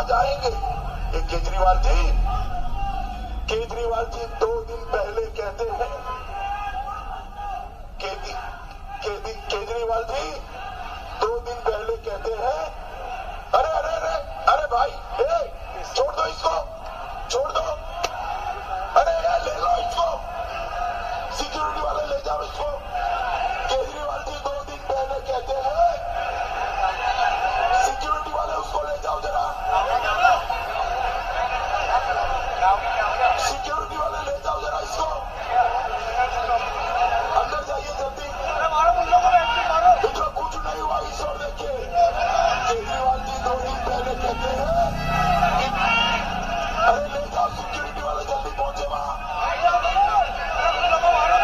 आज आएंगे। ये केजरीवाल जी 2 दिन पहले कहते हैं, केजरीवाल जी 2 दिन पहले कहते हैं, अरे अरे अरे अरे भाई, छोड़ दो इसको, छोड़ दो, अरे यार ले लो इसको, सिक्योरिटी वाले ले जाओ इसको। केजरीवाल जी 2 दिन पहले कहते हैं, सिक्योरिटी वाले उसको ले जाओ जरा, सिक्योरिटी वाले ले जाओ जरा इसको, अंदर जाइए जल्दी। मित्रों कुछ नहीं हुआ इस और देखिए, केजरीवाल जी 2 दिन पहले कहते हैं, अरे ले जाओ सिक्योरिटी वाले, जल्दी पहुंचे वहां,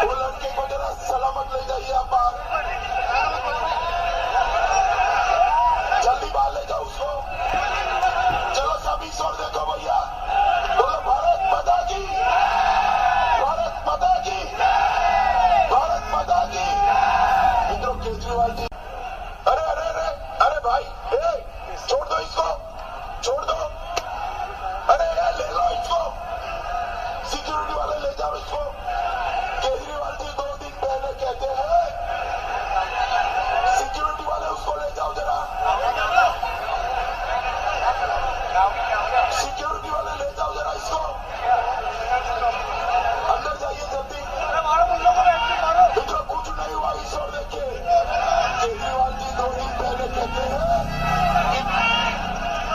वो लड़के को जरा सलामत ले जाइए आप बाहर, जल्दी बाहर ले जाओ उसको। चलो सभी इस और देखो भैया, बोलो भारत माता की, भारत माता की, भारत माता की। मित्रों केजरीवाल जी, अरे अरे अरे अरे भाई, छोड़ दो इसको, छोड़ दो, अरे यार ले लो इसको, सिक्योरिटी वाले ले जाओ इसको। केजरीवाल जी 2 दिन पहले कहते हैं, सिक्योरिटी वाले उसको ले जाओ जरा, सिक्योरिटी वाले ले जाओ जरा इसको, अंदर जाइए जल्दी। मित्रों कुछ नहीं हुआ इस और देखिए, केजरीवाल जी 2 दिन पहले कहते हैं,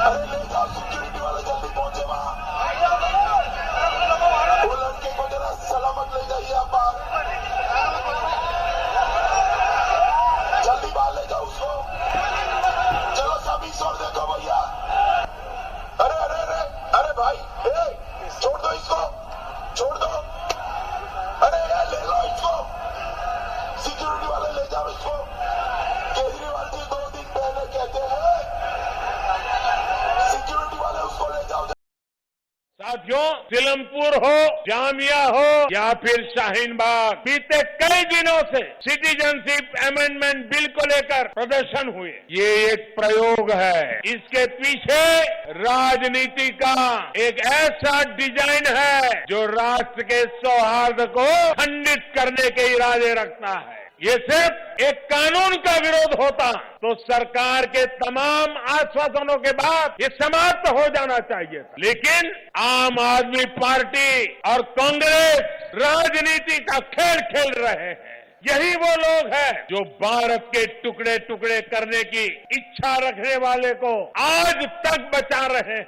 अरे ले जाओ सिक्योरिटी वाले, जल्दी पहुंचे वहां, वो लड़के को जरा सलामत ले जाइए आप बाहर, जल्दी बाहर ले जाओ उसको। चलो सभी इस और देखो भैया, अरे अरे अरे अरे भाई, छोड़ दो इसको, छोड़ दो, अरे यार ले लो इसको, सिक्योरिटी वाले ले जाओ इसको। केजरीवाल जी 2 दिन पहले कहते हैं, सिक्योरिटी वाले उसको ले जाओ। साथियों, सिलमपुर हो, जामिया हो या फिर शाहीन बाग, बीते कई दिनों से सिटीजनशिप अमेंडमेंट बिल को लेकर प्रदर्शन हुए। ये एक प्रयोग है, इसके पीछे राजनीति का एक ऐसा डिजाइन है जो राष्ट्र के सौहार्द को खंडित करने के इरादे रखता है। ये सिर्फ एक कानून का विरोध होता तो सरकार के तमाम आश्वासनों के बाद ये समाप्त हो जाना चाहिए था, लेकिन आम आदमी पार्टी और कांग्रेस राजनीति का खेल खेल रहे हैं। यही वो लोग हैं जो भारत के टुकड़े टुकड़े करने की इच्छा रखने वाले को आज तक बचा रहे हैं।